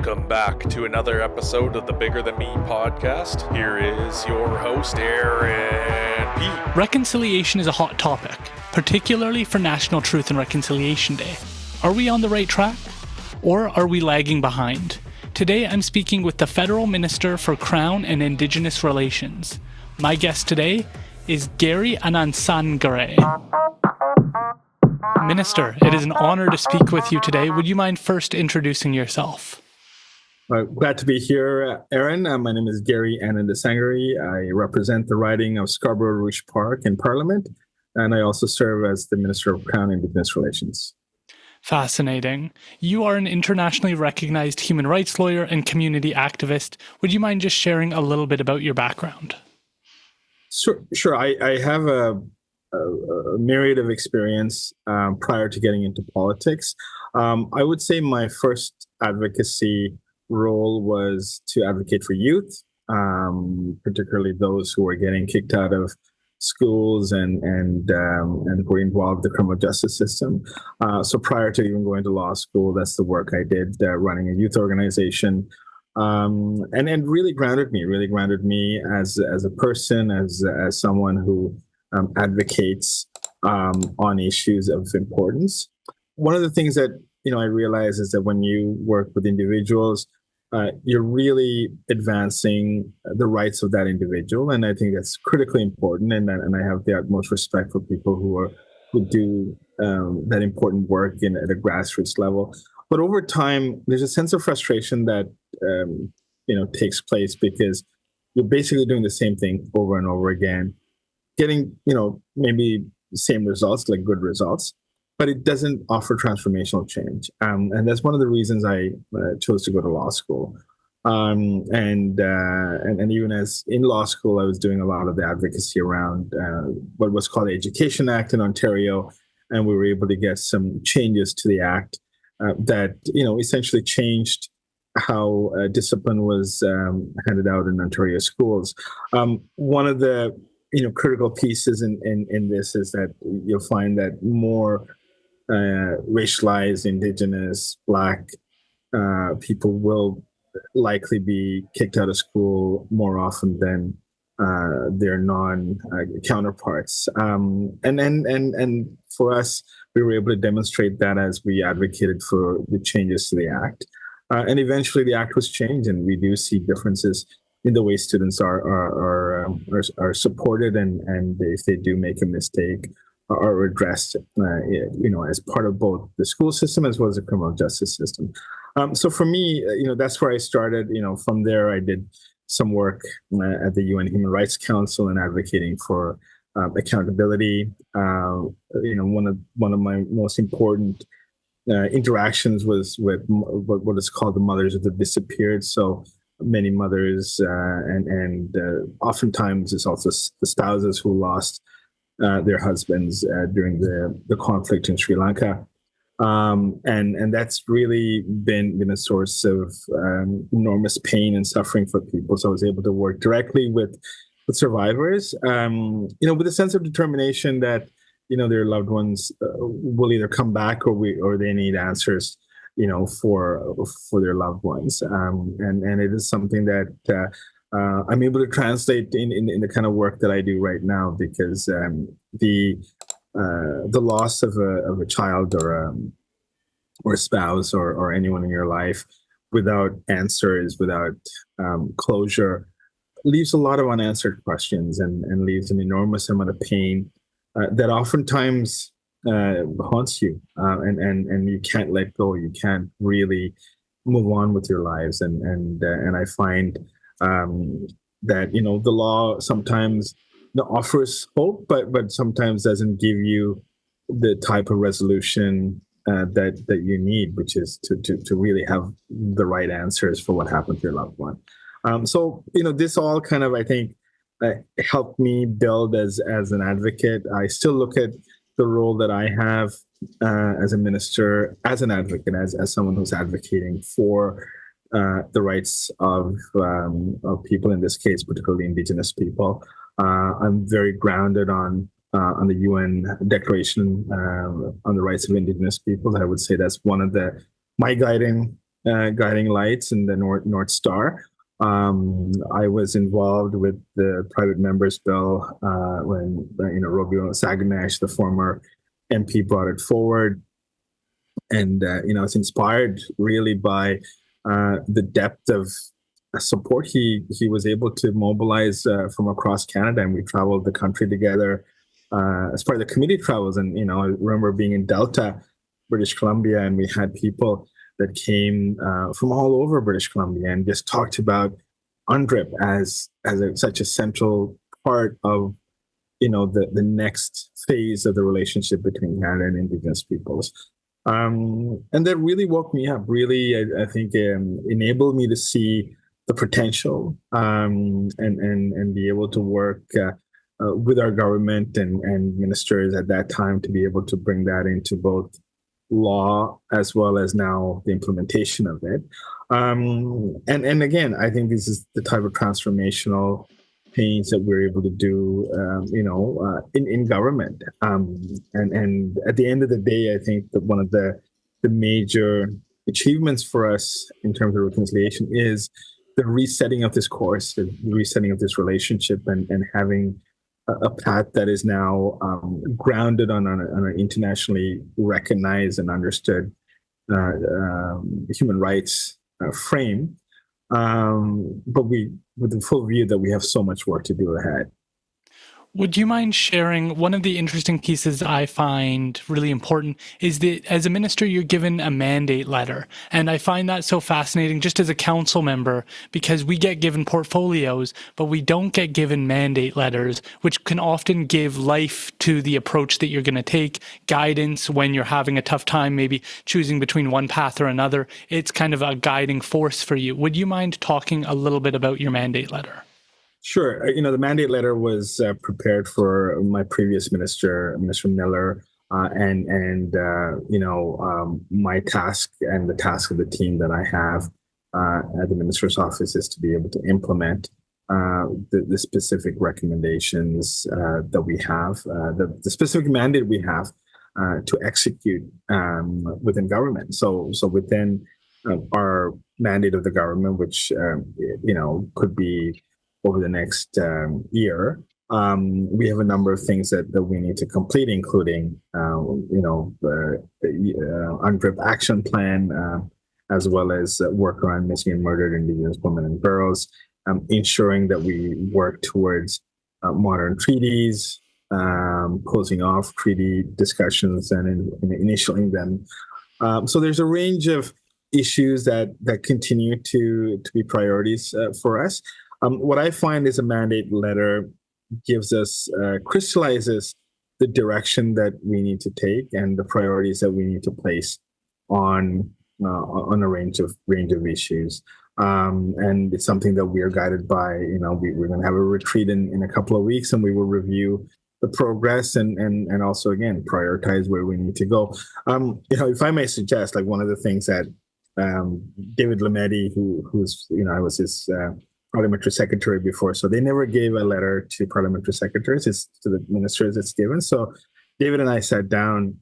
Welcome back to another episode of the Bigger Than Me podcast. Here is your host, Aaron P. Reconciliation is a hot topic, particularly for National Truth and Reconciliation Day. Are we on the right track? Or are we lagging behind? Today I'm speaking with the Federal Minister for Crown and Indigenous Relations. My guest today is Gary Anandasangaree. Minister, it is an honor to speak with you today. Would you mind first introducing yourself? Glad to be here, Aaron. My name is Gary Anandasangaree. I represent the riding of Scarborough-Rouge Park in Parliament, and I also serve as the Minister of Crown-Indigenous Relations. Fascinating. You are an internationally recognized human rights lawyer and community activist. Would you mind just sharing a little bit about your background? Sure. I have a myriad of experience prior to getting into politics. I would say my first advocacy role was to advocate for youth, particularly those who were getting kicked out of schools and were involved in the criminal justice system. So prior to even going to law school, that's the work I did running a youth organization. And really grounded me as a person, as someone who advocates on issues of importance. One of the things that I realize is that when you work with individuals, you're really advancing the rights of that individual, and I think that's critically important. And I have the utmost respect for people who do that important work at a grassroots level. But over time, there's a sense of frustration that takes place because you're basically doing the same thing over and over again, getting maybe the same results, like good results, but it doesn't offer transformational change. And that's one of the reasons I chose to go to law school. And even as in law school, I was doing a lot of the advocacy around what was called the Education Act in Ontario, and we were able to get some changes to the act that essentially changed how discipline was handed out in Ontario schools. One of the critical pieces in this is that you'll find that more racialized, Indigenous, Black people will likely be kicked out of school more often than their non-counterparts. And for us, we were able to demonstrate that as we advocated for the changes to the Act. And eventually the Act was changed, and we do see differences in the way students are supported, and if they do make a mistake, are addressed, as part of both the school system as well as the criminal justice system. So for me, that's where I started. From there, I did some work at the UN Human Rights Council and advocating for accountability. One of my most important interactions was with what is called the Mothers of the Disappeared. So many mothers, and oftentimes it's also the spouses who lost their husbands during the conflict in Sri Lanka. And that's really been a source of enormous pain and suffering for people. So I was able to work directly with survivors, with a sense of determination that, their loved ones will either come back or they need answers, for their loved ones. And it is something that I'm able to translate in the kind of work that I do right now, because the loss of a child or a spouse or anyone in your life without answers, without closure, leaves a lot of unanswered questions and leaves an enormous amount of pain that oftentimes haunts you, and you can't let go. You can't really move on with your lives, and I find that the law sometimes offers hope, but sometimes doesn't give you the type of resolution that you need, which is to really have the right answers for what happened to your loved one. So this all kind of, I think, helped me build as an advocate. I still look at the role that I have as a minister, as an advocate, as someone who's advocating for the rights of people, in this case, particularly Indigenous people. I'm very grounded on the UN Declaration on the Rights of Indigenous Peoples. I would say that's one of my guiding guiding lights and the North Star. I was involved with the private members bill when Robio Saganash, the former MP, brought it forward, and it's inspired really by the depth of support he was able to mobilize from across Canada, and we traveled the country together as part of the committee travels. And I remember being in Delta, British Columbia, and we had people that came from all over British Columbia and just talked about UNDRIP as such a central part of the next phase of the relationship between Canada and Indigenous peoples. And that really woke me up, really, I think, enabled me to see the potential and be able to work with our government and ministers at that time to be able to bring that into both law as well as now the implementation of it. And again, I think this is the type of transformational change that we're able to do, in government. And at the end of the day, I think that one of the major achievements for us in terms of reconciliation is the resetting of this course, the resetting of this relationship, and having a path that is now grounded on an internationally recognized and understood human rights frame. But with the full view that we have so much work to do ahead. Would you mind sharing one of the interesting pieces I find really important is that as a minister, you're given a mandate letter. And I find that so fascinating just as a council member, because we get given portfolios, but we don't get given mandate letters, which can often give life to the approach that you're going to take, guidance when you're having a tough time, maybe choosing between one path or another. It's kind of a guiding force for you. Would you mind talking a little bit about your mandate letter? Sure. The mandate letter was prepared for my previous minister, Minister Miller, and my task and the task of the team that I have at the minister's office is to be able to implement the specific recommendations that we have, the specific mandate we have to execute within government. So within our mandate of the government, which could be over the next year, we have a number of things that we need to complete, including, the UNDRIP action plan, as well as work around missing and murdered Indigenous women and girls, ensuring that we work towards modern treaties, closing off treaty discussions and initialing them. So there's a range of issues that continue to be priorities for us. What I find is a mandate letter gives us, crystallizes the direction that we need to take and the priorities that we need to place on a range of issues. And it's something that we are guided by. We're going to have a retreat in a couple of weeks, and we will review the progress and also, again, prioritize where we need to go. If I may suggest, like one of the things that David Lametti, who's I was his parliamentary secretary before, so they never gave a letter to parliamentary secretaries. It's to the ministers it's given. So David and I sat down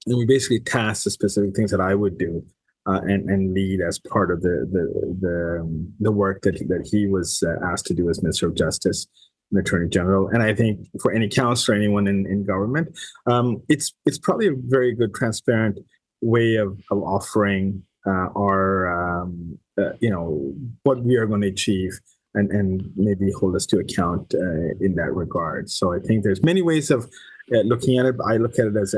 and we basically tasked the specific things that I would do and lead as part of the work that he was asked to do as Minister of Justice and Attorney General. And I think for any councillor, anyone in government, it's probably a very good, transparent way of offering our what we are going to achieve and maybe hold us to account in that regard. So I think there's many ways of looking at it. I look at it as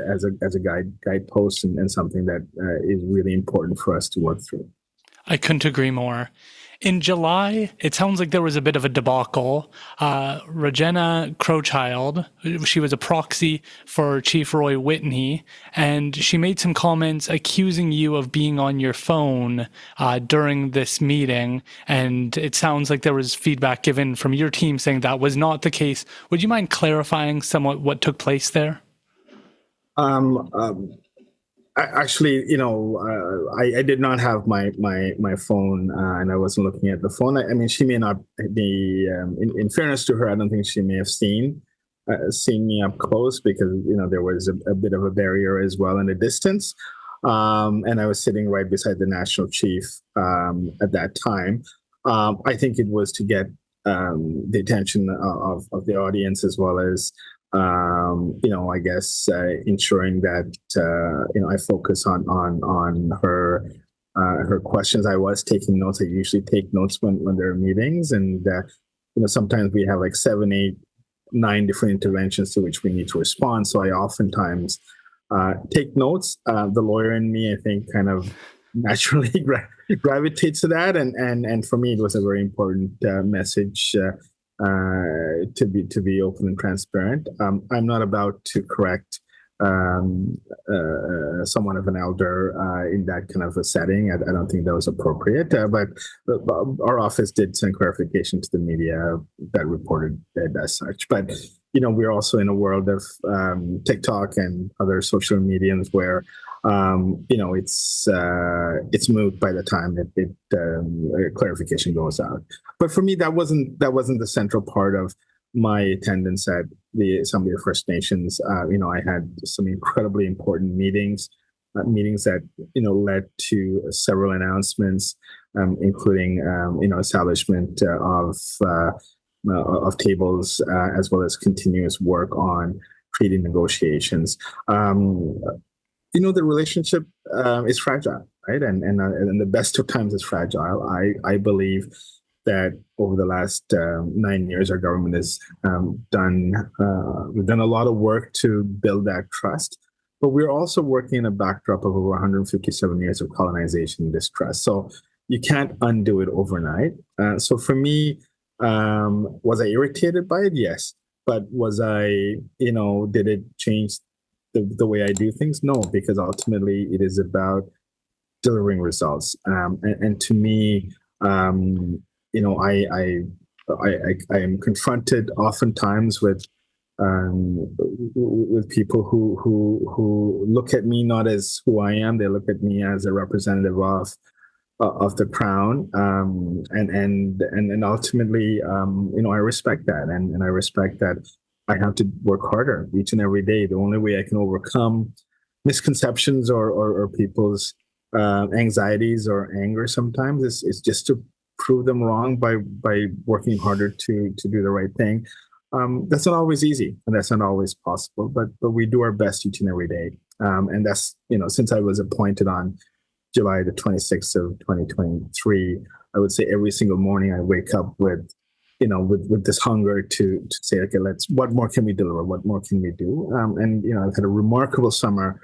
a guidepost and something that is really important for us to work through. I couldn't agree more. In July, it sounds like there was a bit of a debacle. Regina Crowchild, she was a proxy for Chief Roy Whitney, and she made some comments accusing you of being on your phone during this meeting. And it sounds like there was feedback given from your team saying that was not the case. Would you mind clarifying somewhat what took place there? Actually, I did not have my phone, and I wasn't looking at the phone. I mean, she may not be. In fairness to her, I don't think she may have seen me up close because there was a bit of a barrier as well in the distance. And I was sitting right beside the national chief at that time. I think it was to get the attention of the audience, as well as I guess ensuring that I focus on her questions. I was taking notes. I usually take notes when there are meetings, and sometimes we have like 7, 8, 9 different interventions to which we need to respond. So I oftentimes take notes. The lawyer in me, I think, kind of naturally gravitates to that, and for me, it was a very important message to be open and transparent. I'm not about to correct someone of an elder in that kind of a setting. I don't think that was appropriate. But our office did send clarification to the media that reported it as such. But we're also in a world of TikTok and other social mediums where it's moot by the time clarification goes out. But for me, that wasn't the central part of my attendance at the Assembly of First Nations. I had some incredibly important meetings that led to several announcements, including establishment of tables, as well as continuous work on treaty negotiations. The relationship is fragile, right? And the best of times is fragile. I believe that over the last 9 years, our government has we've done a lot of work to build that trust, but we're also working in a backdrop of over 157 years of colonization and distrust. So you can't undo it overnight. So for me, was I irritated by it? Yes. But was I, did it change the way I do things? No, because ultimately it is about delivering results. And to me, I am confronted oftentimes with people who look at me not as who I am. They look at me as a representative of the Crown, and ultimately, I respect that, and I respect that I have to work harder each and every day. The only way I can overcome misconceptions or people's anxieties or anger sometimes is just to prove them wrong by working harder to do the right thing. That's not always easy, and that's not always possible, but we do our best each and every day. And that's, since I was appointed on July the 26th of 2023, I would say every single morning I wake up with this hunger to say, okay, what more can we deliver? What more can we do? And I've had a remarkable summer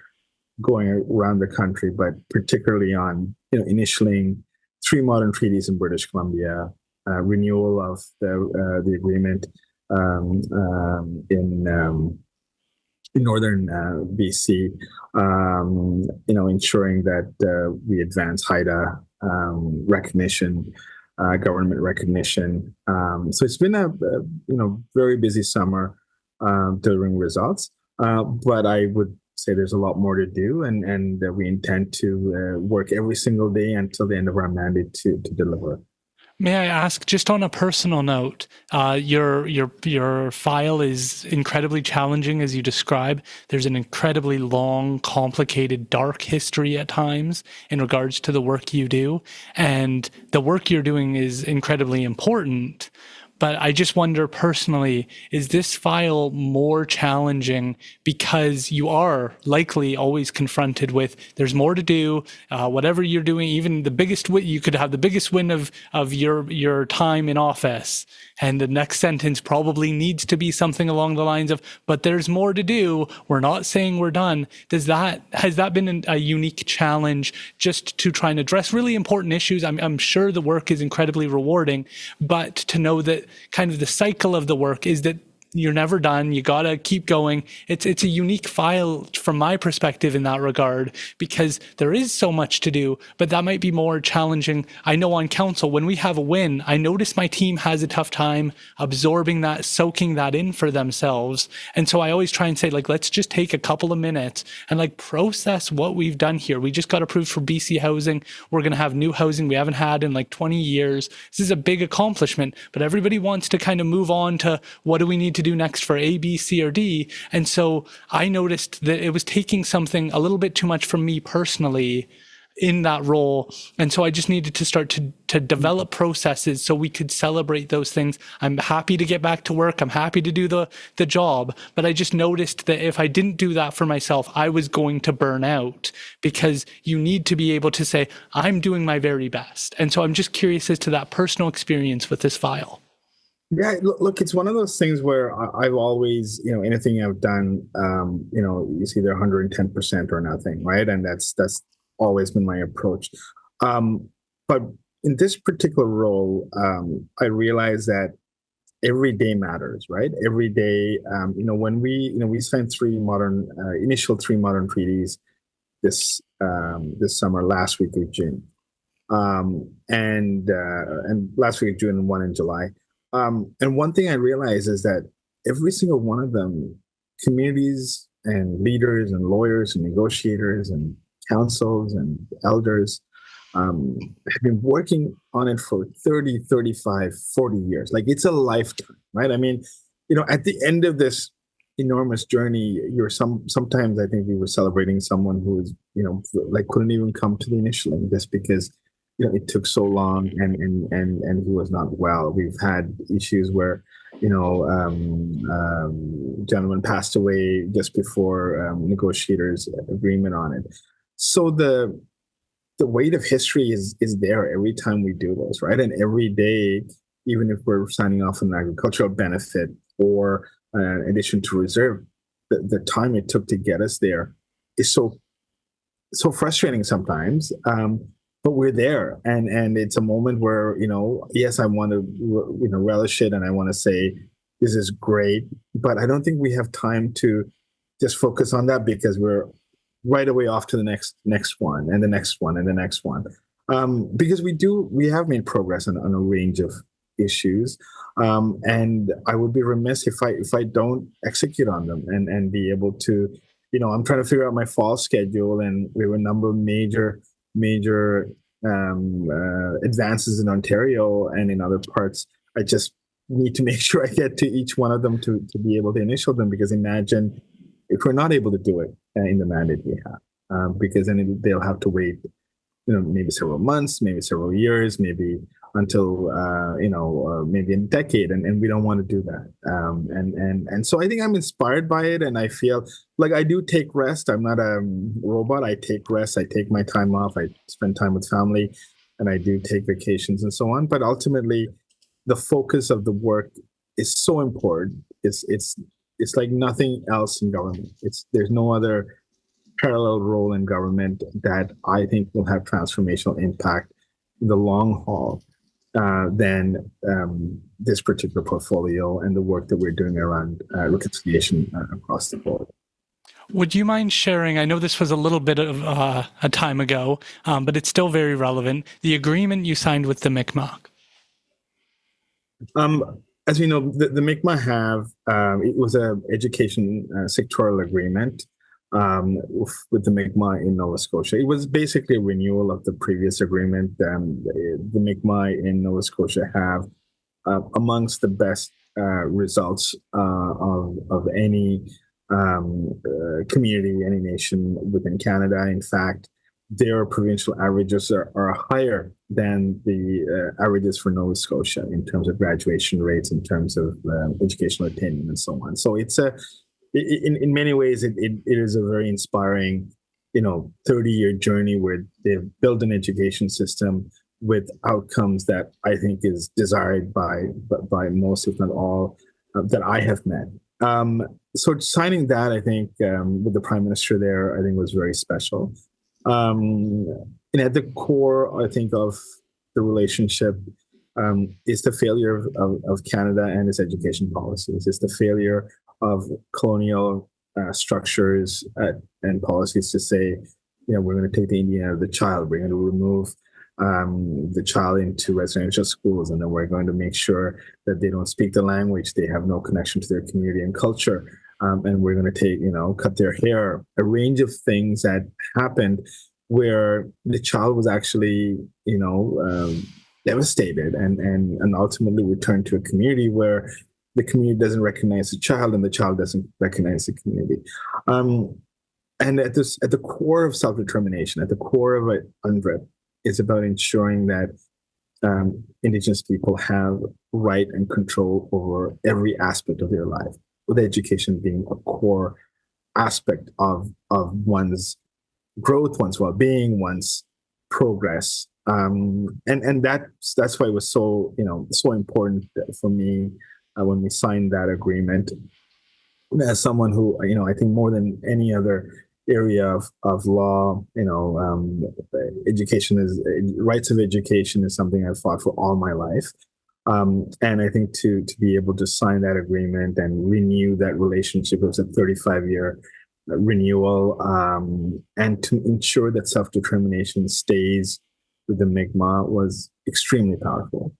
going around the country, but particularly on, initialing 3 modern treaties in British Columbia, renewal of the agreement in northern BC, ensuring that we advance HIDA recognition, government recognition. So it's been a very busy summer delivering results, but I would say there's a lot more to do, and we intend to work every single day until the end of our mandate to deliver. May I ask, just on a personal note, your file is incredibly challenging, as you describe. There's an incredibly long, complicated, dark history at times in regards to the work you do, and the work you're doing is incredibly important. But I just wonder personally, is this file more challenging because you are likely always confronted with there's more to do, whatever you're doing, even the biggest win, you could have the biggest win of your time in office. And the next sentence probably needs to be something along the lines of, but there's more to do. We're not saying we're done. Has that been a unique challenge just to try and address really important issues? I'm sure the work is incredibly rewarding, but to know that kind of the cycle of the work is that you're never done. You got to keep going. It's a unique file from my perspective in that regard, because there is so much to do, but that might be more challenging. I know on council, when we have a win, I notice my team has a tough time absorbing that, soaking that in for themselves. And so I always try and say, let's just take a couple of minutes and process what we've done here. We just got approved for BC housing. We're going to have new housing we haven't had in 20 years. This is a big accomplishment, but everybody wants to kind of move on to what do we need to do next for A, B, C, or D. And so I noticed that it was taking something a little bit too much from me personally in that role. And so I just needed to start to develop processes so we could celebrate those things. I'm happy to get back to work. I'm happy to do the job. But I just noticed that if I didn't do that for myself, I was going to burn out, because you need to be able to say, I'm doing my very best. And so I'm just curious as to that personal experience with this file. Yeah, look, it's one of those things where I've always, anything I've done, it's either 110% or nothing, right? And that's always been my approach. But in this particular role, I realized that every day matters, right? Every day, when we signed initial three modern treaties this summer, last week of June, and last week of June and one in July. And one thing I realized is that every single one of them, communities and leaders and lawyers and negotiators and councils and elders, have been working on it for 30, 35, 40 years. Like, it's a lifetime, right? I mean, at the end of this enormous journey, sometimes I think we were celebrating someone who was, couldn't even come to the initialing, just because it took so long and he was not well. We've had issues where, gentleman passed away just before negotiators' agreement on it. So the weight of history is there every time we do this, right? And every day, even if we're signing off on an agricultural benefit or an addition to reserve, the time it took to get us there is so frustrating sometimes. But we're there, and it's a moment where, yes, I want to, relish it, and I want to say this is great, but I don't think we have time to just focus on that, because we're right away off to the next one and the next one and the next one. Because we have made progress on a range of issues, and I would be remiss if I don't execute on them and be able to, I'm trying to figure out my fall schedule, and we have a number of major advances in Ontario and in other parts. I just need to make sure I get to each one of them to be able to initial them, because imagine if we're not able to do it in the mandate we have, because then they'll have to wait, maybe several months, maybe several years, maybe until, maybe a decade. And we don't want to do that. And so I think I'm inspired by it. And I feel like I do take rest. I'm not a robot. I take rest. I take my time off. I spend time with family, and I do take vacations and so on. But ultimately, the focus of the work is so important. It's like nothing else in government. There's no other parallel role in government that I think will have transformational impact in the long haul than this particular portfolio and the work that we're doing around reconciliation across the board. Would you mind sharing, I know this was a little bit of a time ago, but it's still very relevant, the agreement you signed with the Mi'kmaq? As we know, the Mi'kmaq have, it was an education sectoral agreement with the Mi'kmaq in Nova Scotia. It was basically a renewal of the previous agreement. The Mi'kmaq in Nova Scotia have amongst the best results of any community, any nation within Canada. In fact, their provincial averages are higher than the averages for Nova Scotia in terms of graduation rates, in terms of educational attainment, and so on. So it's in many ways, it is a very inspiring, 30-year journey where they've built an education system with outcomes that I think is desired by most, if not all, that I have met. So signing that, I think, with the Prime Minister there, I think was very special. And at the core, I think, of the relationship is the failure of Canada and its education policies. It's the failure of colonial structures and policies to say, we're going to take the Indian out of the child. We're going to remove the child into residential schools, and then we're going to make sure that they don't speak the language, they have no connection to their community and culture, and we're going to cut their hair. A range of things that happened where the child was actually, devastated and ultimately returned to a community where the community doesn't recognize the child, and the child doesn't recognize the community. And at the core of self-determination, at the core of it, UNDRIP, is about ensuring that Indigenous people have right and control over every aspect of their life, with education being a core aspect of one's growth, one's well-being, one's progress. And that's why it was so important for me when we signed that agreement. As someone who, I think more than any other area of law, education is rights of education is something I've fought for all my life. And I think to be able to sign that agreement and renew that relationship, it was a 35-year renewal, and to ensure that self-determination stays with the Mi'kmaq was extremely powerful.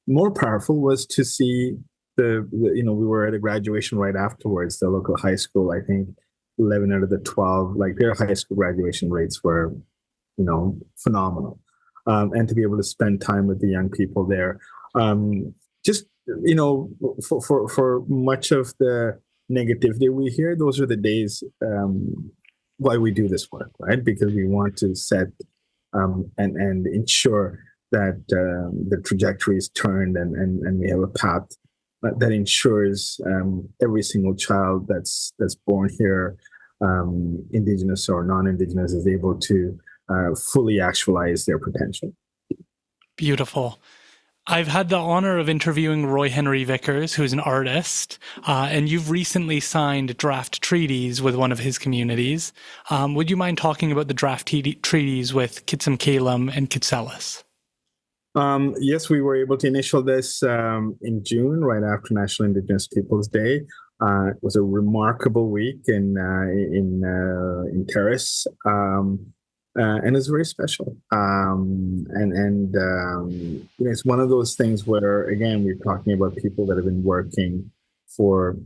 More powerful was to see we were at a graduation right afterwards, the local high school, I think 11 out of the 12, like their high school graduation rates were, phenomenal. And to be able to spend time with the young people there, for much of the negativity we hear, those are the days why we do this work, right? Because we want to set and ensure that the trajectory is turned and we have a path that ensures every single child that's born here, Indigenous or non-Indigenous, is able to fully actualize their potential. Beautiful. I've had the honor of interviewing Roy Henry Vickers, who's an artist, and you've recently signed draft treaties with one of his communities. Would you mind talking about the draft treaties with Kitsim-Kalem and Kitselis? Yes, we were able to initial this in June, right after National Indigenous Peoples Day. It was a remarkable week in Terrace, and it's very special. It's one of those things where, again, we're talking about people that have been working for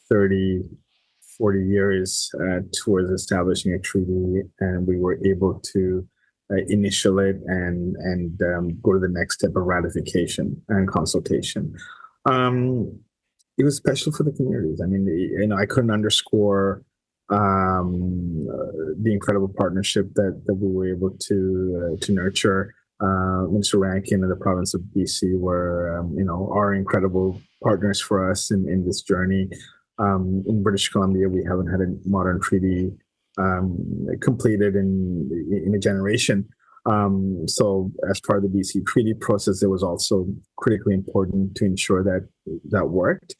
30, 40 years towards establishing a treaty, and we were able to initial it and go to the next step of ratification and consultation. It was special for the communities. I mean, I couldn't underscore the incredible partnership that we were able to nurture. Minister Rankin and the province of BC were, are incredible partners for us in this journey. In British Columbia, we haven't had a modern treaty completed in a generation. So as part of the BC treaty process, it was also critically important to ensure that worked.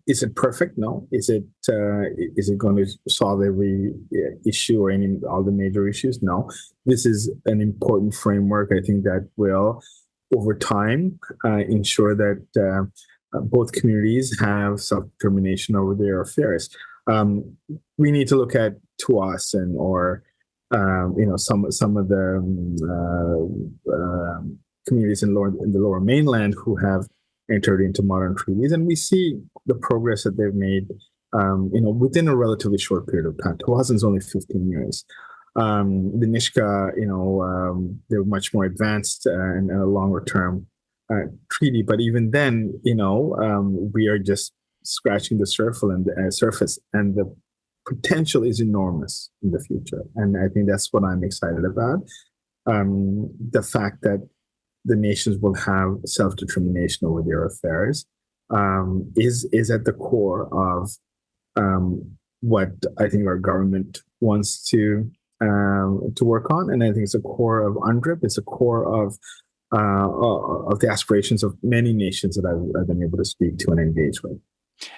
Is it perfect? No. Is it going to solve every issue or all the major issues? No. This is an important framework, I think, that will, over time, ensure that both communities have self-determination over their affairs. We need to look at Tuas or some of the communities in the lower mainland who have entered into modern treaties, and we see the progress that they've made, within a relatively short period of time. Tuasin is only 15 years. The Nishka, they're much more advanced and a longer term treaty, but even then, we are just scratching the surface, and the potential is enormous in the future. And I think that's what I'm excited about. The fact that the nations will have self-determination over their affairs is at the core of what I think our government wants to work on, and I think it's a core of UNDRIP. It's a core of the aspirations of many nations that I've been able to speak to and engage with.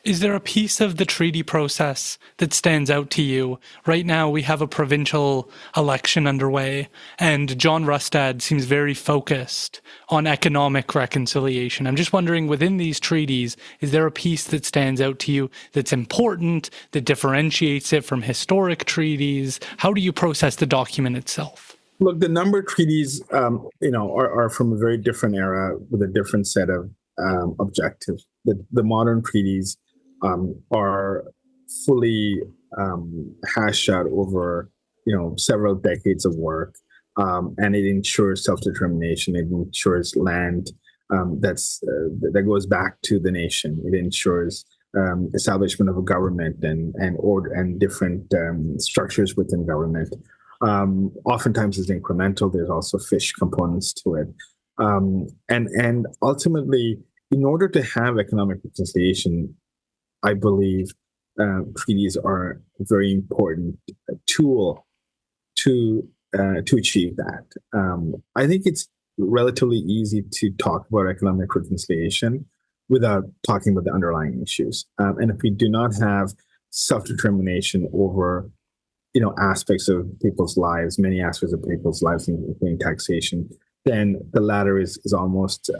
Is there a piece of the treaty process that stands out to you? Right now, we have a provincial election underway, and John Rustad seems very focused on economic reconciliation. I'm just wondering, within these treaties, is there a piece that stands out to you that's important, that differentiates it from historic treaties? How do you process the document itself? Look, the number treaties, are from a very different era with a different set of objectives. The modern treaties are fully hashed out over several decades of work, and it ensures self-determination. It ensures land that goes back to the nation. It ensures establishment of a government and order and different structures within government. Oftentimes it's incremental. There's also fish components to it. And ultimately, in order to have economic reconciliation, I believe treaties are a very important tool to achieve that. I think it's relatively easy to talk about economic reconciliation without talking about the underlying issues. And if we do not have self-determination over, aspects of people's lives, many aspects of people's lives, including taxation, then the latter is almost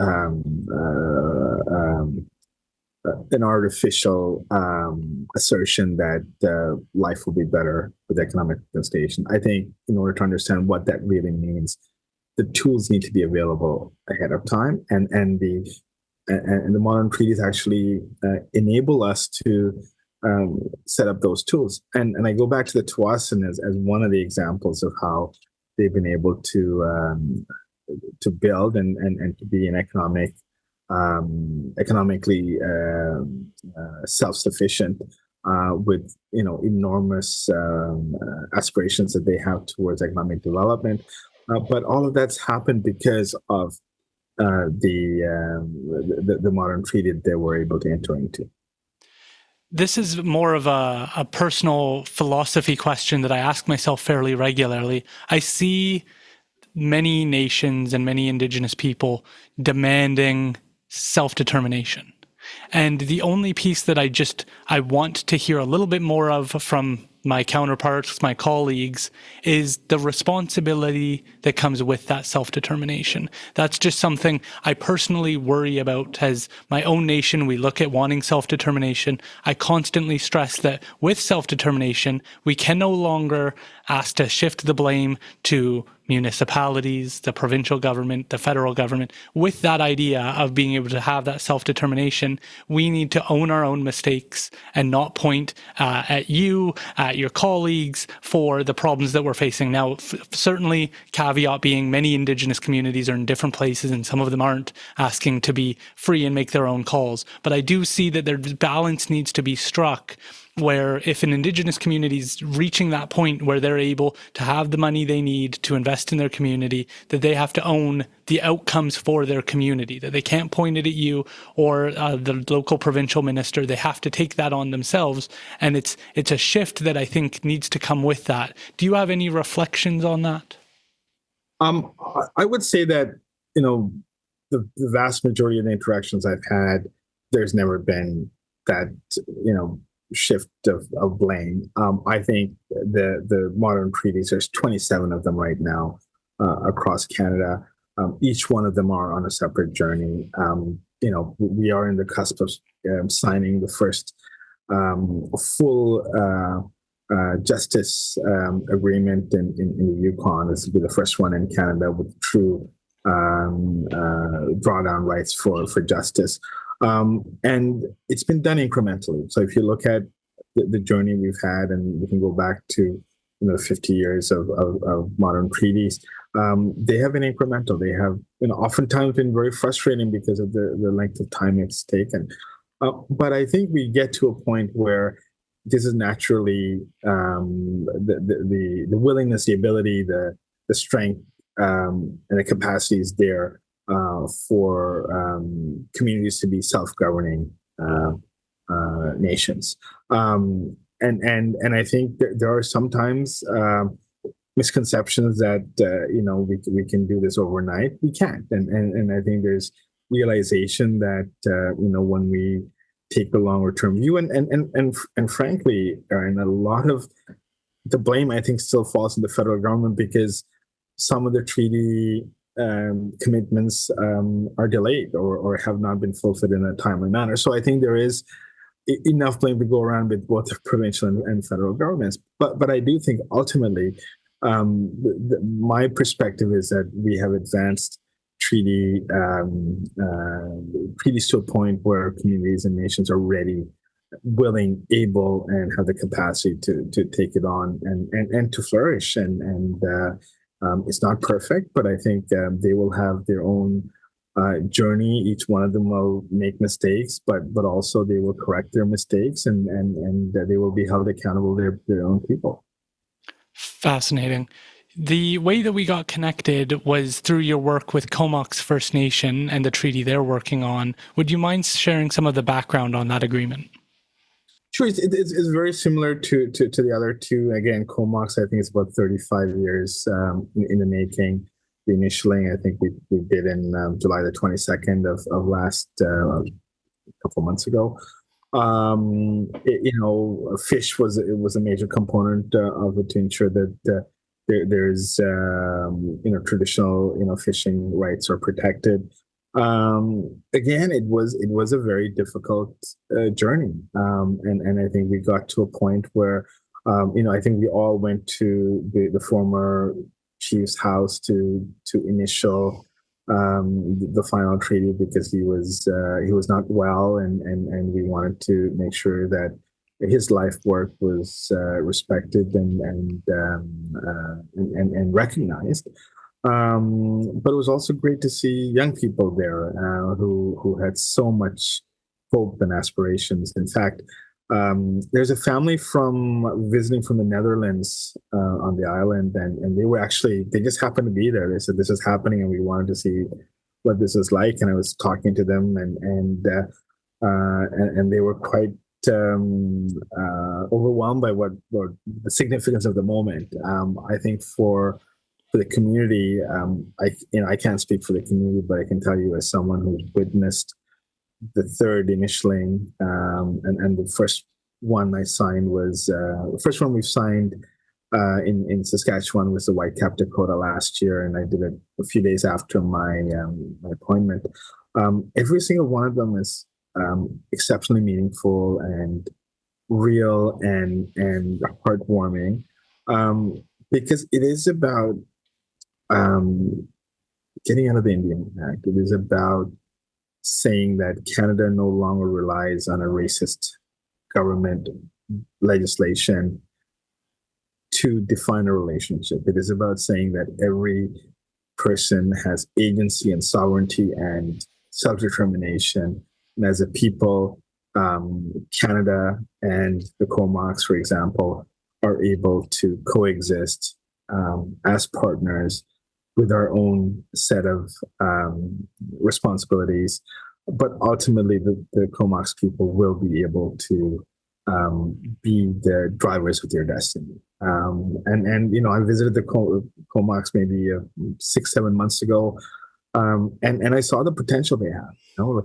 an artificial assertion that life will be better with economic reconciliation. I think in order to understand what that really means, the tools need to be available ahead of time, and the modern treaties actually enable us to set up those tools. And I go back to the Tsawwassen as one of the examples of how they've been able to build and to be an economically self-sufficient with enormous aspirations that they have towards economic development. But all of that's happened because of the modern treaty that they were able to enter into. This is more of a personal philosophy question that I ask myself fairly regularly. I see many nations and many Indigenous people demanding self-determination. And the only piece that I want to hear a little bit more of from my counterparts, my colleagues, is the responsibility that comes with that self-determination. That's just something I personally worry about. As my own nation, we look at wanting self-determination. I constantly stress that with self-determination, we can no longer ask to shift the blame to municipalities, the provincial government, the federal government. With that idea of being able to have that self-determination, we need to own our own mistakes and not point at you, at your colleagues for the problems that we're facing. Now, certainly, caveat being many Indigenous communities are in different places and some of them aren't asking to be free and make their own calls. But I do see that their balance needs to be struck, where if an Indigenous community is reaching that point where they're able to have the money they need to invest in their community, that they have to own the outcomes for their community, that they can't point it at you or the local provincial minister. They have to take that on themselves. And it's a shift that I think needs to come with that. Do you have any reflections on that? I would say that, the vast majority of the interactions I've had, there's never been that, shift of blame. I think the modern treaties, there's 27 of them right now across Canada. Each one of them are on a separate journey. We are in the cusp of signing the first full justice agreement in the Yukon. This will be the first one in Canada with true drawdown rights for justice. And it's been done incrementally. So if you look at the journey we've had, and we can go back to 50 years of modern treaties, they have been incremental. They have oftentimes been very frustrating because of the length of time it's taken. But I think we get to a point where this is naturally the willingness, the ability, the strength, and the capacity is there for communities to be self-governing nations. And I think there are sometimes misconceptions that we can do this overnight. We can't, and I think there's realization that when we take the longer term view, and frankly, and a lot of the blame I think still falls on the federal government because some of the treaty commitments are delayed or have not been fulfilled in a timely manner. So I think there is enough blame to go around with both the provincial and federal governments. But I do think ultimately, my perspective is that we have advanced treaties to a point where communities and nations are ready, willing, able, and have the capacity to take it on and to flourish. And it's not perfect, but I think they will have their own journey. Each one of them will make mistakes, but also they will correct their mistakes, and they will be held accountable to their own people. Fascinating. The way that we got connected was through your work with Comox First Nation and the treaty they're working on. Would you mind sharing some of the background on that agreement? Sure, it's very similar to the other two. Again, Comox, I think it's about 35 years in the making. The initialing, I think we did in July the 22nd of last couple months ago. Fish was a major component of it to ensure that there's traditional fishing rights are protected. Again, it was a very difficult journey, and I think we got to a point where I think we all went to the former chief's house to initial the final treaty because he was not well, and we wanted to make sure that his life work was respected and recognized. But it was also great to see young people there who had so much hope and aspirations. In fact, there's a family visiting from the Netherlands on the island, and they just happened to be there. They said this is happening, and we wanted to see what this is like. And I was talking to them, and they were quite overwhelmed by what the significance of the moment. I think for the community, I can't speak for the community, but I can tell you as someone who's witnessed the third initialing, and the first one I signed was the first one we've signed in Saskatchewan was the Whitecap Dakota last year, and I did it a few days after my appointment. Every single one of them is exceptionally meaningful and real and heartwarming, because it is about getting out of the Indian Act. It is about saying that Canada no longer relies on a racist government legislation to define a relationship. It is about saying that every person has agency and sovereignty and self-determination. And as a people, Canada and the Comox, for example, are able to coexist as partners with our own set of responsibilities. But ultimately, the Comox people will be able to be the drivers of their destiny. I visited the Comox maybe 6-7 months ago, and I saw the potential they have.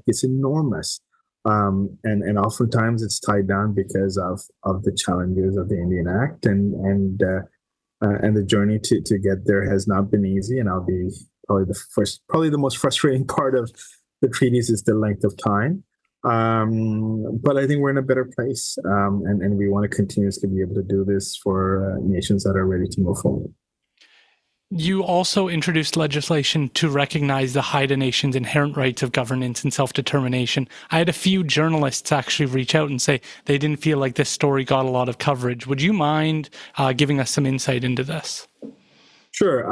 It's enormous, and oftentimes it's tied down because of the challenges of the Indian Act, and the journey to get there has not been easy. And I'll be probably the most frustrating part of the treaties is the length of time. But I think we're in a better place, and we want to continuously be able to do this for nations that are ready to move forward. You also introduced legislation to recognize the Haida Nation's inherent rights of governance and self-determination. I had a few journalists actually reach out and say they didn't feel like this story got a lot of coverage. Would you mind giving us some insight into this? Sure.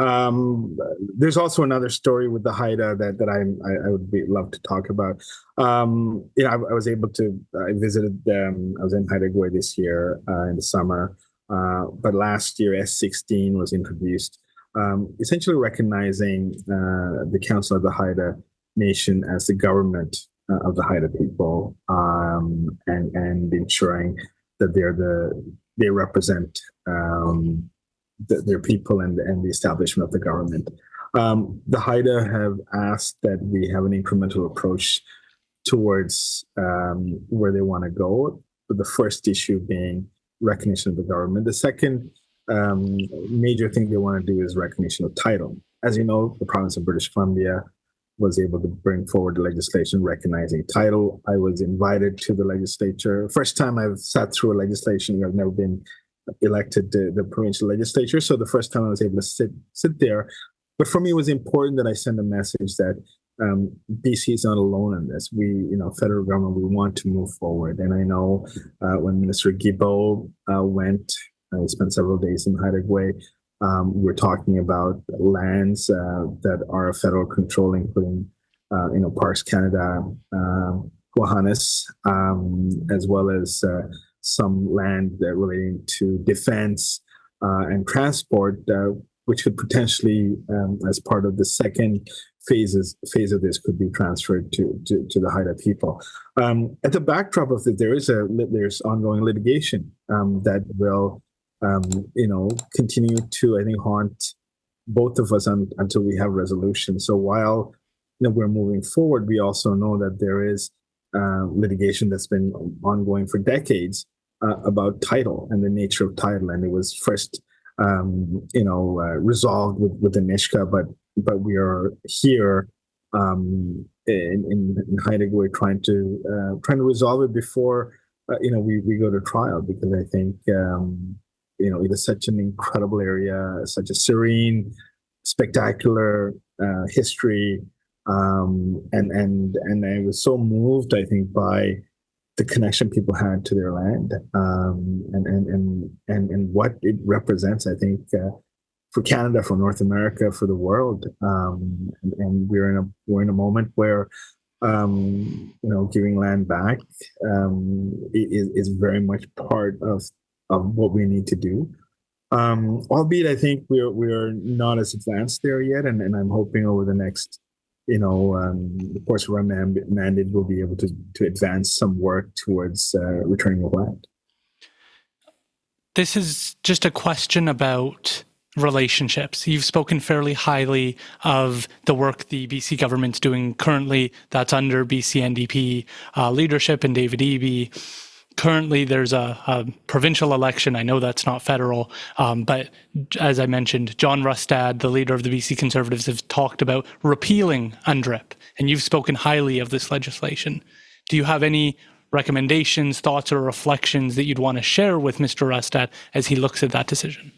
There's also another story with the Haida that I would love to talk about. I was able to. I visited them. I was in Haida Gwaii this year in the summer, but last year S16 was introduced, essentially recognizing the Council of the Haida Nation as the government of the Haida people, and ensuring that they represent their people and the establishment of the government. The Haida have asked that we have an incremental approach towards where they want to go. But the first issue being recognition of the government. The second major thing they want to do is recognition of title. As you know, the province of British Columbia was able to bring forward the legislation recognizing title. I was invited to the legislature. First time I've sat through a legislation. I've never been elected to the provincial legislature, so the first time I was able to sit there. But for me, it was important that I send a message that BC is not alone in this. We, federal government, we want to move forward. And I know when Minister Guilbeault went, he spent several days in Haida Gwaii. We're talking about lands that are of federal control, including Parks Canada, Guahanas, as well as some land relating to defense and transport, which could potentially, as part of the second phase of this, could be transferred to the Haida people. At the backdrop of this, there's ongoing litigation that will, continue to, I think, haunt both of us until we have resolution. So while we're moving forward, we also know that there is litigation that's been ongoing for decades about title and the nature of title, and it was first resolved with the Nishka, but we are here in Haida Gwaii trying to resolve it before we go to trial, because I think it is such an incredible area, such a serene, spectacular history, and I was so moved, I think, by the connection people had to their land, and what it represents, I think, for Canada, for North America, for the world, and we're in a moment where giving land back is very much part of what we need to do. Albeit, I think we're not as advanced there yet, and I'm hoping over the next, the course of our mandate, will be able to advance some work towards returning the land. This is just a question about relationships. You've spoken fairly highly of the work the BC government's doing currently. That's under BC NDP leadership and David Eby. Currently, there's a provincial election. I know that's not federal, but as I mentioned, John Rustad, the leader of the BC Conservatives, have talked about repealing UNDRIP, and you've spoken highly of this legislation. Do you have any recommendations, thoughts, or reflections that you'd want to share with Mr. Rustad as he looks at that decision?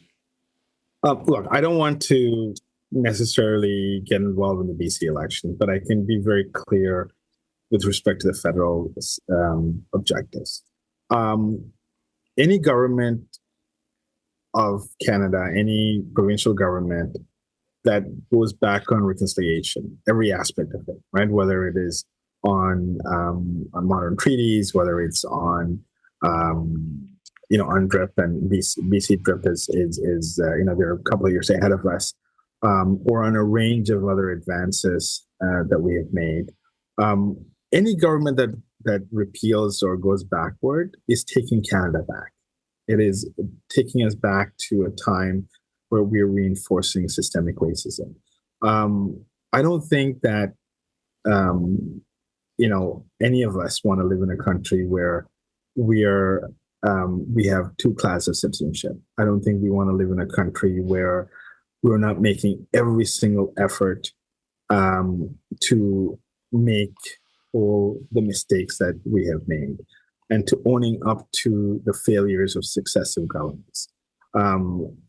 Look, I don't want to necessarily get involved in the BC election, but I can be very clear with respect to the federal objectives. Any government of Canada, any provincial government that goes back on reconciliation, every aspect of it, right? Whether it is on modern treaties, whether it's on UNDRIP, and BC DRIP is they're a couple of years ahead of us, or on a range of other advances that we have made. Any government that repeals or goes backward is taking Canada back. It is taking us back to a time where we're reinforcing systemic racism. I don't think that any of us want to live in a country where we have two classes of citizenship. I don't think we want to live in a country where we're not making every single effort to make all the mistakes that we have made, and to owning up to the failures of successive governments.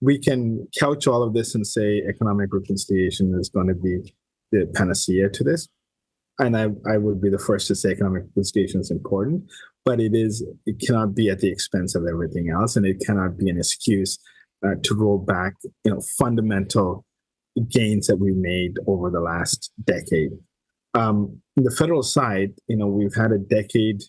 We can couch all of this and say economic reconciliation is going to be the panacea to this. And I would be the first to say economic reconciliation is important, but it cannot be at the expense of everything else, and it cannot be an excuse to roll back, fundamental gains that we've made over the last decade. On the federal side, we've had a decade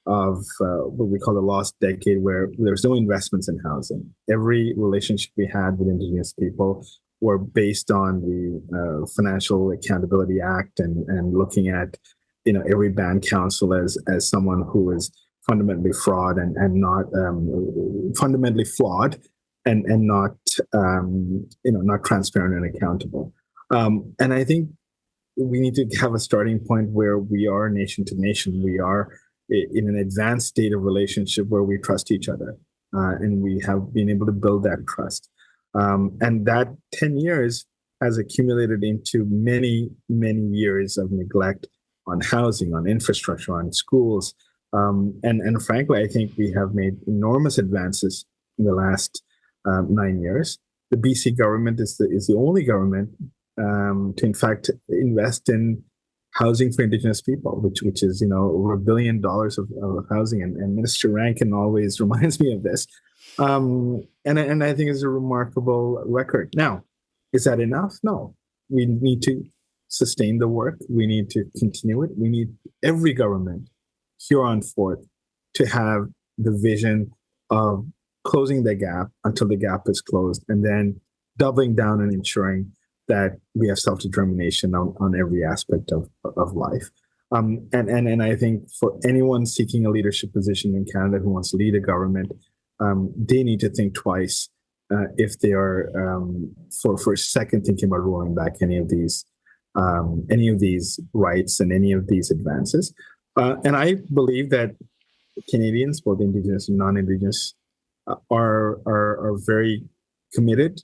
of what we call the lost decade, where there's no investments in housing. Every relationship we had with Indigenous people were based on the Financial Accountability Act and looking at every band council as someone who is fundamentally flawed and not fundamentally flawed and not not transparent and accountable. And I think we need to have a starting point where we are nation to nation. We are in an advanced state of relationship where we trust each other, and we have been able to build that trust. And that 10 years has accumulated into many, many years of neglect on housing, on infrastructure, on schools. And frankly, I think we have made enormous advances in the last 9 years. The BC government is the only government to, in fact, invest in housing for Indigenous people, which is over $1 billion of housing. And Minister Rankin always reminds me of this. And I think it's a remarkable record. Now, is that enough? No. We need to sustain the work. We need to continue it. We need every government here on forth to have the vision of closing the gap until the gap is closed, and then doubling down and ensuring that we have self-determination on every aspect of life. And I think for anyone seeking a leadership position in Canada who wants to lead a government, they need to think twice if they are for a second thinking about rolling back any of these rights and any of these advances. And I believe that Canadians, both Indigenous and non-Indigenous, are very committed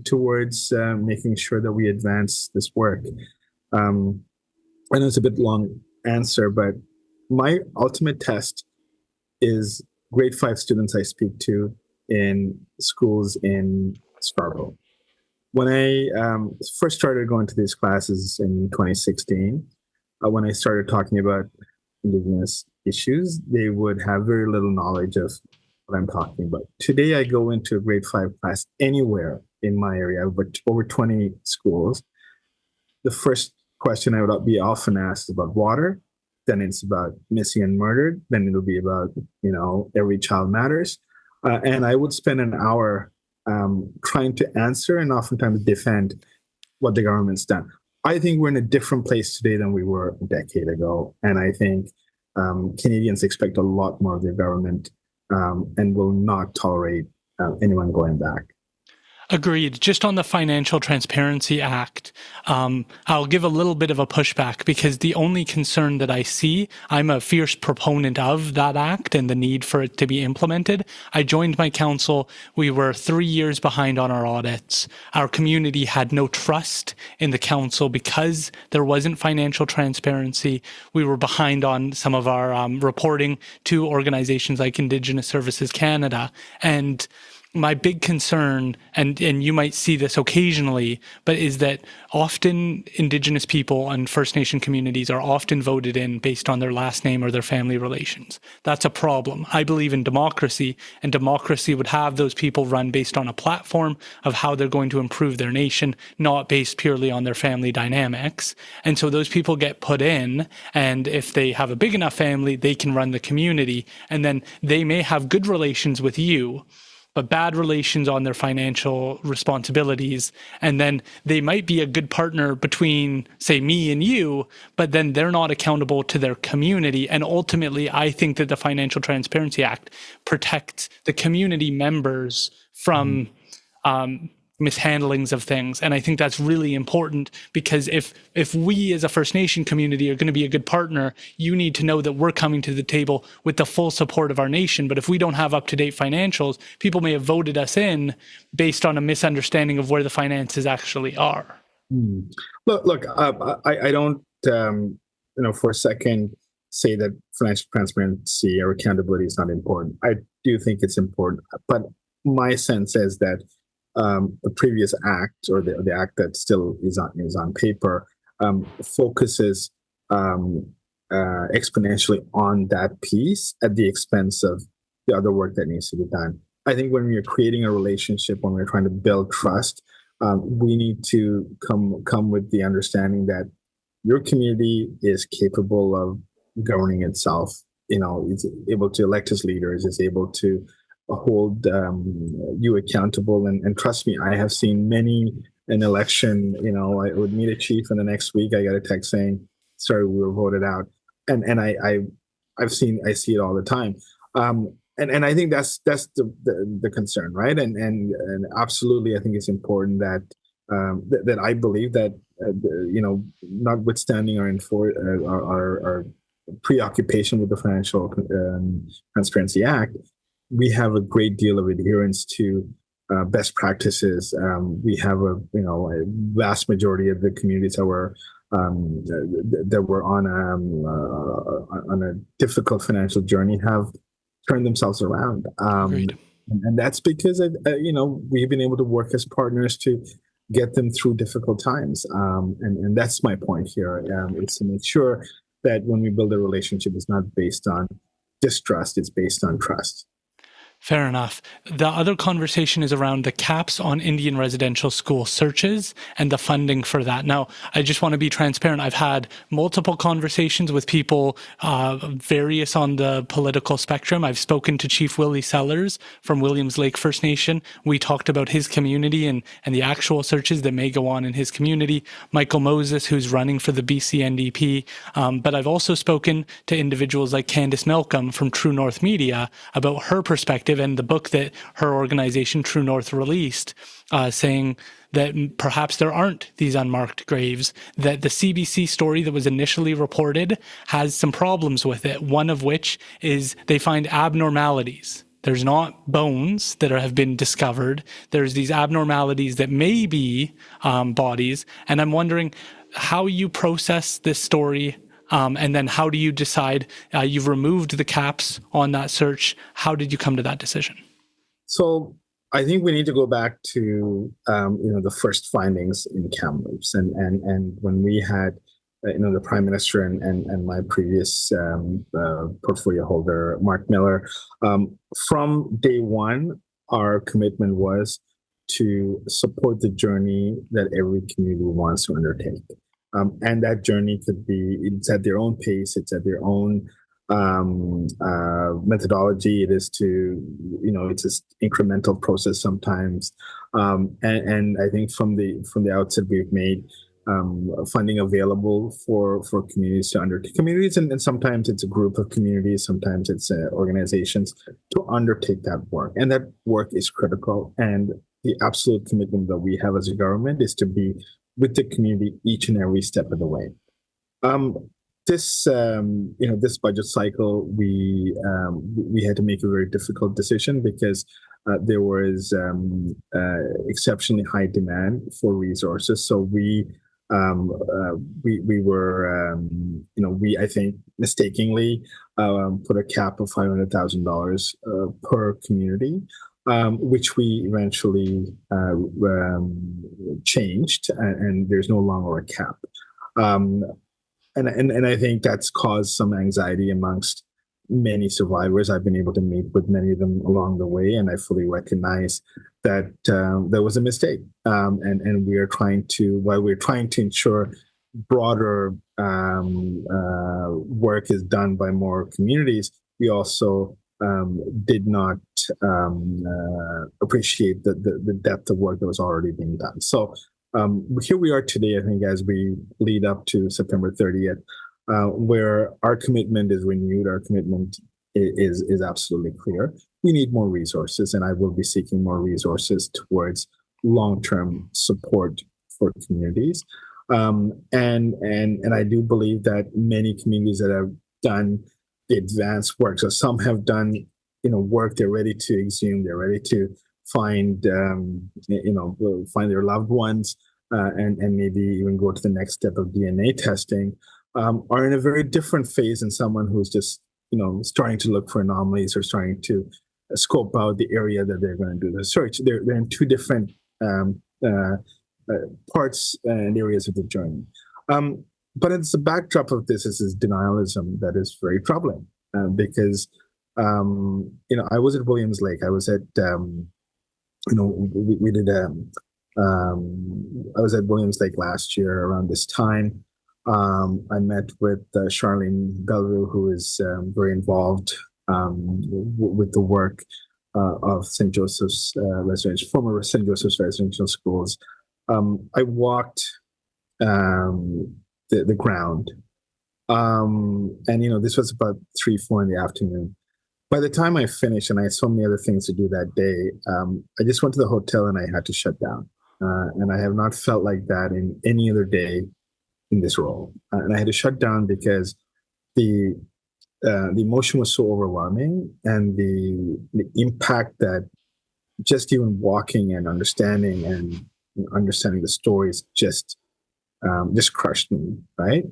towards making sure that we advance this work. I know it's a bit long answer, but my ultimate test is grade 5 students I speak to in schools in Scarborough. When I first started going to these classes in 2016, when I started talking about Indigenous issues, they would have very little knowledge of what I'm talking about. Today, I go into a grade 5 class anywhere in my area, but over 20 schools. The first question I would be often asked is about water. Then it's about missing and murdered. Then it'll be about, every child matters. And I would spend an hour trying to answer and oftentimes defend what the government's done. I think we're in a different place today than we were a decade ago. And I think Canadians expect a lot more of their government and will not tolerate anyone going back. Agreed. Just on the Financial Transparency Act, I'll give a little bit of a pushback because the only concern that I see, I'm a fierce proponent of that act and the need for it to be implemented. I joined my council. We were 3 years behind on our audits. Our community had no trust in the council because there wasn't financial transparency. We were behind on some of our reporting to organizations like Indigenous Services Canada. And my big concern, and you might see this occasionally, but is that often Indigenous people and First Nation communities are often voted in based on their last name or their family relations. That's a problem. I believe in democracy, and democracy would have those people run based on a platform of how they're going to improve their nation, not based purely on their family dynamics. And so those people get put in, and if they have a big enough family, they can run the community, and then they may have good relations with you, but bad relations on their financial responsibilities. And then they might be a good partner between, say, me and you, but then they're not accountable to their community. And ultimately, I think that the Financial Transparency Act protects the community members from mishandlings of things. And I think that's really important because if we as a First Nation community are going to be a good partner, you need to know that we're coming to the table with the full support of our nation. But if we don't have up-to-date financials, people may have voted us in based on a misunderstanding of where the finances actually are. Look, I don't, for a second say that financial transparency or accountability is not important. I do think it's important, but my sense is that the previous act or the act that still is on paper focuses exponentially on that piece at the expense of the other work that needs to be done. I think when we're creating a relationship, when we're trying to build trust, we need to come with the understanding that your community is capable of governing itself. It's able to elect its leaders, is able to hold you accountable. And trust me, I have seen many an election, I would meet a chief and the next week I got a text saying, sorry, we were voted out. And I see it all the time. And I think that's the concern, right? And absolutely, I think it's important that that I believe that notwithstanding our preoccupation with the Financial Transparency Act, we have a great deal of adherence to best practices. We have a vast majority of the communities that were on a difficult financial journey have turned themselves around. And that's because we've been able to work as partners to get them through difficult times. And that's my point here. It's to make sure that when we build a relationship, it's not based on distrust, it's based on trust. Fair enough. The other conversation is around the caps on Indian residential school searches and the funding for that. Now, I just want to be transparent. I've had multiple conversations with people various on the political spectrum. I've spoken to Chief Willie Sellers from Williams Lake First Nation. We talked about his community and the actual searches that may go on in his community. Michael Moses, who's running for the BC NDP. But I've also spoken to individuals like Candice Malcolm from True North Media about her perspective and the book that her organization True North released, saying that perhaps there aren't these unmarked graves, that the CBC story that was initially reported has some problems with it, one of which is they find abnormalities. There's not bones that have been discovered. There's these abnormalities that may be bodies. And I'm wondering how you process this story. And then how do you decide, you've removed the caps on that search. How did you come to that decision? So I think we need to go back to, the first findings in Kamloops. And when we had, the Prime Minister and my previous portfolio holder, Mark Miller, from day one, our commitment was to support the journey that every community wants to undertake. And that journey could be, it's at their own pace, it's at their own methodology. It is it's an incremental process sometimes. And I think from the outset, we've made funding available for communities to undertake. Communities, and sometimes it's a group of communities, sometimes it's organizations to undertake that work. And that work is critical. And the absolute commitment that we have as a government is to be with the community each and every step of the way. This budget cycle, we had to make a very difficult decision because there was exceptionally high demand for resources. So we were, I think mistakenly put a cap of $500,000 per community. Which we eventually changed, and there's no longer a cap. And I think that's caused some anxiety amongst many survivors. I've been able to meet with many of them along the way, and I fully recognize that there was a mistake. And we are trying to, while we're trying to ensure broader work is done by more communities, we also did not appreciate the depth of work that was already being done. So here we are today, I think, as we lead up to September 30th, where our commitment is renewed. Our commitment is absolutely clear. We need more resources, and I will be seeking more resources towards long-term support for communities. And I do believe that many communities that have done the advanced work. So some have done, work. They're ready to exhume. They're ready to find, find their loved ones, and maybe even go to the next step of DNA testing. Are in a very different phase than someone who's just, starting to look for anomalies or starting to scope out the area that they're going to do the search. They're in two different parts and areas of the journey. But it's the backdrop of this is denialism that is very troubling because, I was at Williams Lake. I was at, I was at Williams Lake last year around this time. I met with Charlene Bellevue, who is very involved with the work of St. Joseph's former St. Joseph's residential schools. I walked the ground. And, this was about 3-4 in the afternoon. By the time I finished and I had so many other things to do that day, I just went to the hotel and I had to shut down. And I have not felt like that in any other day in this role. And I had to shut down because the emotion was so overwhelming, and the impact that just even walking and understanding the stories just crushed me, right?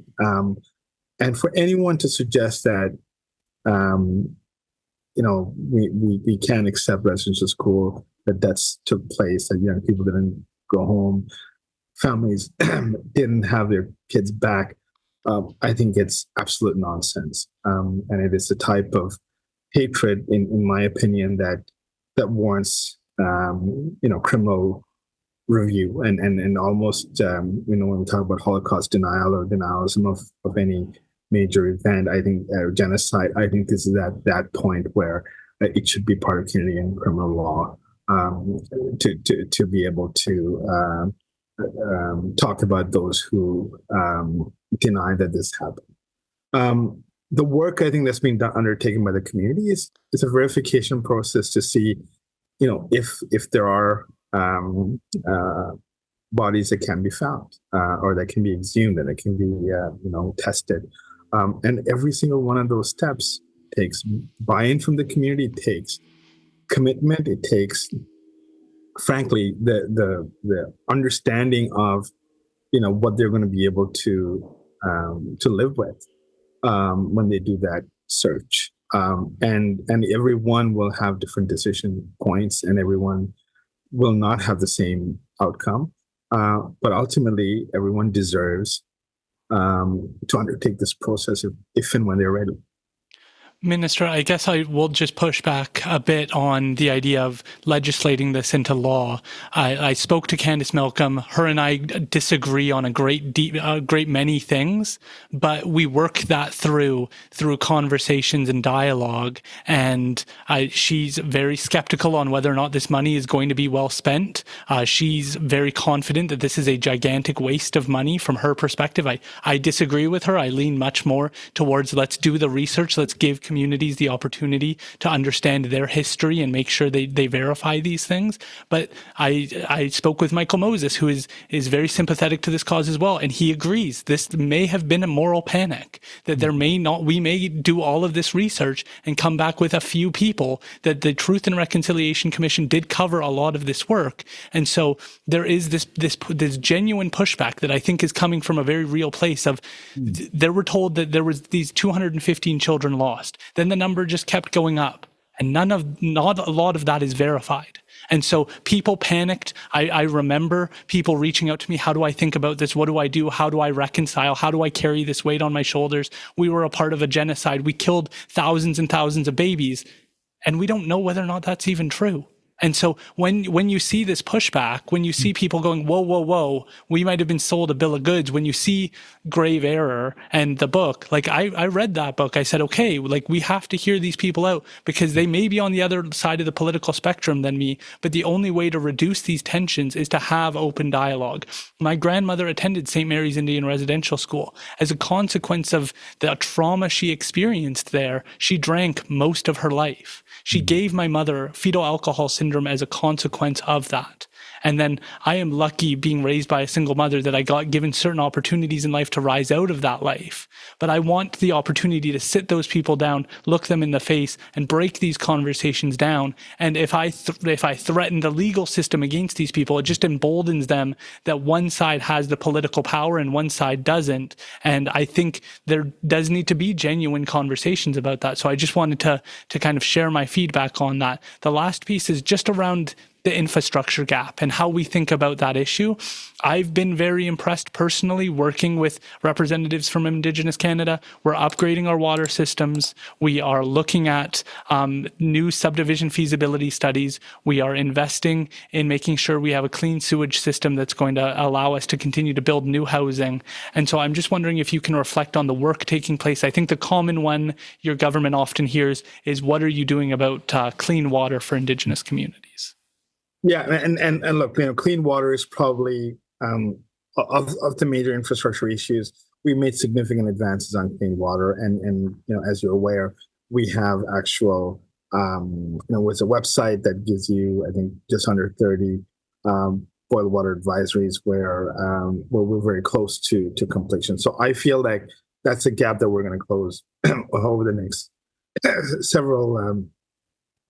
And for anyone to suggest that, we can't accept residential school, that took place, that young people didn't go home, families didn't have their kids back, I think it's absolute nonsense. And it is the type of hatred, in my opinion, that warrants criminal review and almost when we talk about Holocaust denial or denialism of any major event, I think genocide, I think this is at that point where it should be part of Canadian criminal law to be able to talk about those who deny that this happened. The work I think that's being undertaken by the community is a verification process to see, if there are bodies that can be found or that can be exhumed and that can be tested. And every single one of those steps takes buy-in from the community, it takes commitment, it takes, frankly, the understanding of what they're going to be able to live with when they do that search. And everyone will have different decision points, and everyone will not have the same outcome. But ultimately, everyone deserves to undertake this process if and when they're ready. Minister, I guess I will just push back a bit on the idea of legislating this into law. I spoke to Candice Malcolm. Her and I disagree on a great many things, but we work that through conversations and dialogue. And she's very skeptical on whether or not this money is going to be well spent. She's very confident that this is a gigantic waste of money from her perspective. I disagree with her. I lean much more towards let's do the research, let's give communities the opportunity to understand their history and make sure they verify these things. But I spoke with Michael Moses, who is very sympathetic to this cause as well, and he agrees this may have been a moral panic, that we may do all of this research and come back with a few people, that the Truth and Reconciliation Commission did cover a lot of this work. And so there is this genuine pushback that I think is coming from a very real place of they were told that there was these 215 children lost. Then the number just kept going up, and not a lot of that is verified. And so people panicked. I remember people reaching out to me. How do I think about this? What do I do? How do I reconcile? How do I carry this weight on my shoulders? We were a part of a genocide. We killed thousands and thousands of babies, and we don't know whether or not that's even true. And so when you see this pushback, when you see people going, whoa, we might have been sold a bill of goods, when you see Grave Error and the book, like I read that book, I said, okay, like we have to hear these people out because they may be on the other side of the political spectrum than me, but the only way to reduce these tensions is to have open dialogue. My grandmother attended St. Mary's Indian Residential School. As a consequence of the trauma she experienced there, she drank most of her life. She gave my mother fetal alcohol syndrome as a consequence of that. And then I am lucky being raised by a single mother that I got given certain opportunities in life to rise out of that life. But I want the opportunity to sit those people down, look them in the face, and break these conversations down. And if I threaten the legal system against these people, it just emboldens them that one side has the political power and one side doesn't. And I think there does need to be genuine conversations about that. So I just wanted to kind of share my feedback on that. The last piece is just around the infrastructure gap and how we think about that issue. I've been very impressed personally working with representatives from Indigenous Canada. We're upgrading our water systems. We are looking at new subdivision feasibility studies. We are investing in making sure we have a clean sewage system that's going to allow us to continue to build new housing. And so I'm just wondering if you can reflect on the work taking place. I think the common one your government often hears is, what are you doing about clean water for Indigenous communities? Yeah, and look, clean water is probably of the major infrastructure issues. We made significant advances on clean water, and as you're aware, we have actual with a website that gives you, I think, just under 30 boil water advisories where we're very close to completion. So I feel like that's a gap that we're going to close over the next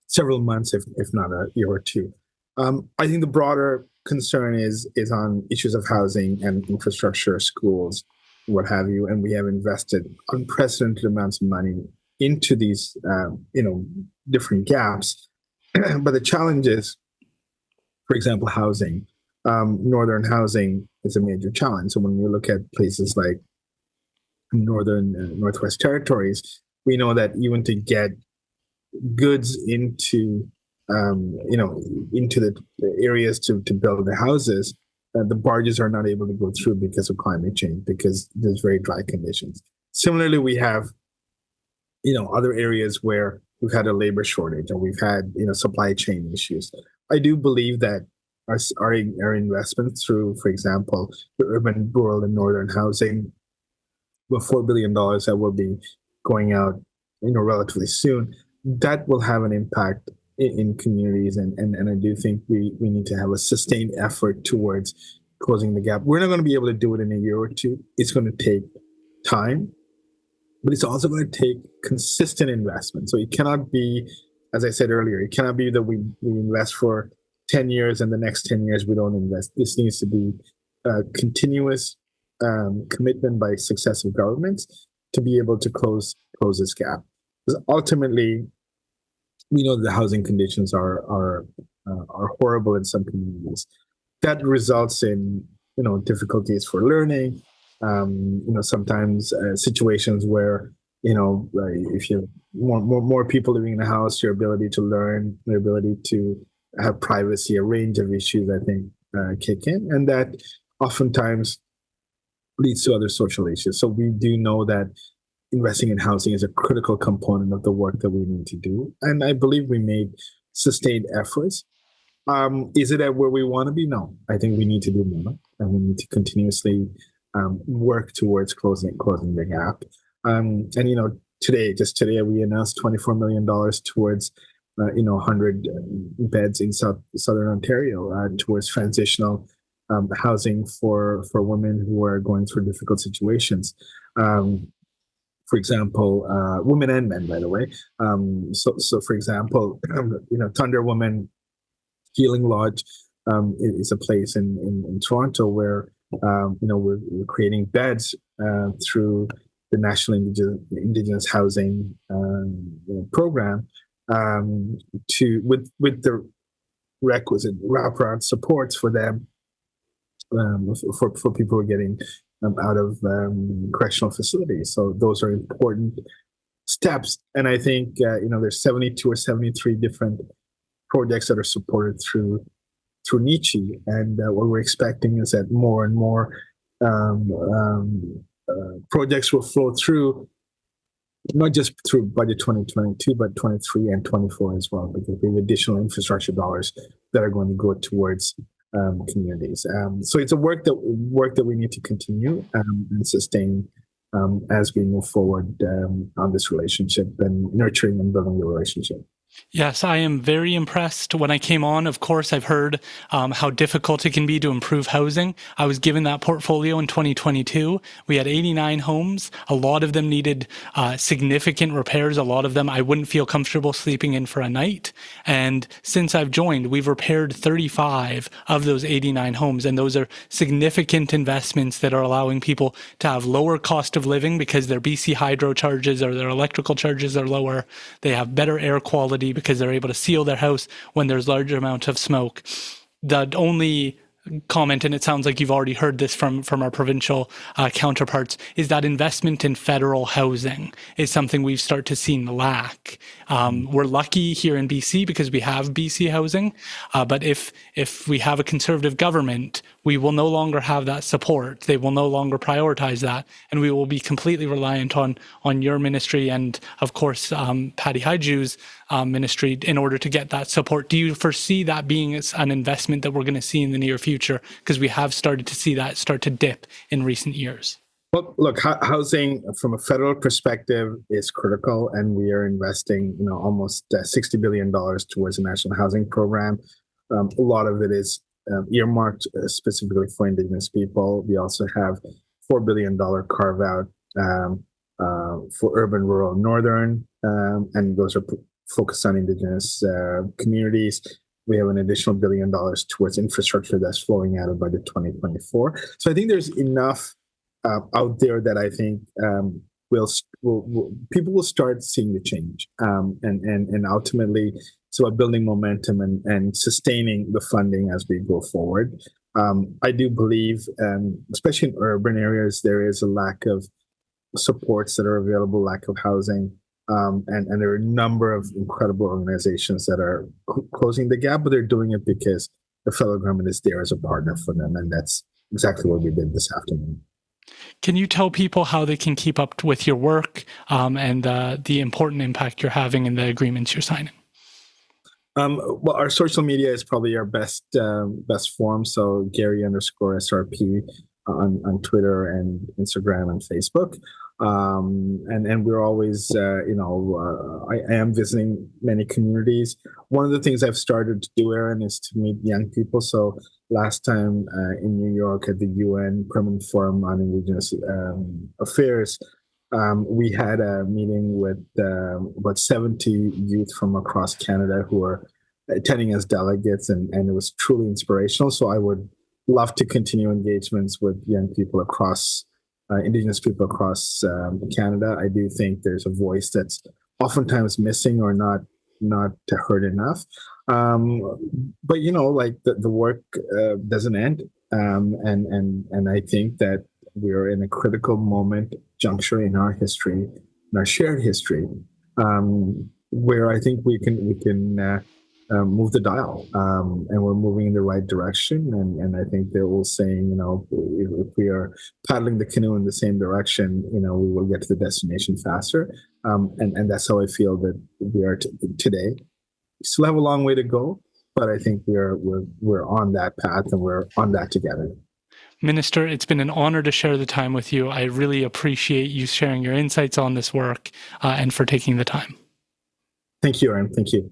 several months, if not a year or two. I think the broader concern is on issues of housing and infrastructure, schools, what have you, and we have invested unprecedented amounts of money into these, different gaps. But the challenge is, for example, housing. Northern housing is a major challenge. So when we look at places like Northwest Territories, we know that even to get goods into into the areas to build the houses, the barges are not able to go through because of climate change, because there's very dry conditions. Similarly, we have, other areas where we've had a labor shortage, and we've had, supply chain issues. I do believe that our investments through, for example, the urban, rural, and northern housing, the $4 billion that will be going out, relatively soon, that will have an impact in communities. And I do think we need to have a sustained effort towards closing the gap. We're not going to be able to do it in a year or two. It's going to take time, but it's also going to take consistent investment. So it cannot be, as I said earlier, it cannot be that we invest for 10 years and the next 10 years we don't invest. This needs to be a continuous commitment by successive governments to be able to close this gap. Because ultimately, we know the housing conditions are horrible in some communities. That results in difficulties for learning. Sometimes situations where if you have more people living in a house, your ability to learn, your ability to have privacy, a range of issues, I think, kick in, and that oftentimes leads to other social issues. So we do know that investing in housing is a critical component of the work that we need to do, and I believe we made sustained efforts. Is it at where we want to be? No, I think we need to do more, and we need to continuously work towards closing the gap. And today we announced $24 million towards 100 beds in southern Ontario towards transitional housing for women who are going through difficult situations. For example, women and men, by the way. So for example, Thunder Woman Healing Lodge is a place in Toronto where we're creating beds through the National Indigenous Housing program with the requisite wraparound supports for them, for people who are getting out of correctional facilities. So those are important steps. And I think there's 72 or 73 different projects that are supported through NICHI, and what we're expecting is that more and more projects will flow through, not just through budget 2022, but 23 and 24 as well, because we have additional infrastructure dollars that are going to go towards communities. So it's a work that we need to continue and sustain as we move forward on this relationship and nurturing and building the relationship. Yes, I am very impressed. When I came on, of course, I've heard how difficult it can be to improve housing. I was given that portfolio in 2022. We had 89 homes. A lot of them needed significant repairs. A lot of them I wouldn't feel comfortable sleeping in for a night. And since I've joined, we've repaired 35 of those 89 homes. And those are significant investments that are allowing people to have lower cost of living because their BC hydro charges or their electrical charges are lower. They have better air quality because they're able to seal their house when there's large amount of smoke. The only comment, and it sounds like you've already heard this from our provincial counterparts, is that investment in federal housing is something we've started to see lack. We're lucky here in BC because we have BC housing, but if we have a conservative government, we will no longer have that support. They will no longer prioritize that, and we will be completely reliant on your ministry and, of course, Patty Haiju's ministry in order to get that support. Do you foresee that being an investment that we're going to see in the near future? Because we have started to see that start to dip in recent years. Well, look, housing from a federal perspective is critical, and we are investing, almost $60 billion towards the National Housing Program. A lot of it is earmarked specifically for Indigenous people. We also have $4 billion carve out for urban, rural, northern, and those are focused on Indigenous communities. We have an additional $1 billion towards infrastructure that's flowing out of budget 2024. So I think there's enough out there that I think people will start seeing the change, and ultimately it's about building momentum and sustaining the funding as we go forward. I do believe, especially in urban areas, there is a lack of supports that are available, lack of housing. And there are a number of incredible organizations that are closing the gap, but they're doing it because the federal government is there as a partner for them. And that's exactly what we did this afternoon. Can you tell people how they can keep up with your work and the important impact you're having in the agreements you're signing? Well, our social media is probably our best form. So Gary_SRP on Twitter and Instagram and Facebook. And we're always, I am visiting many communities. One of the things I've started to do, Aaron, is to meet young people. So last time in New York at the UN Permanent Forum on Indigenous Affairs, we had a meeting with about 70 youth from across Canada who are attending as delegates, and it was truly inspirational. So I would love to continue engagements with young people across Indigenous people across Canada. I do think there's a voice that's oftentimes missing or not heard enough. But like the work doesn't end, and I think that we're in a critical juncture in our history, in our shared history, where I think we can move the dial, and we're moving in the right direction. And I think they're all saying, if we are paddling the canoe in the same direction, we will get to the destination faster. And that's how I feel that we are today. We still have a long way to go, but I think we're on that path, and we're on that together. Minister, it's been an honor to share the time with you. I really appreciate you sharing your insights on this work and for taking the time. Thank you, Aaron. Thank you.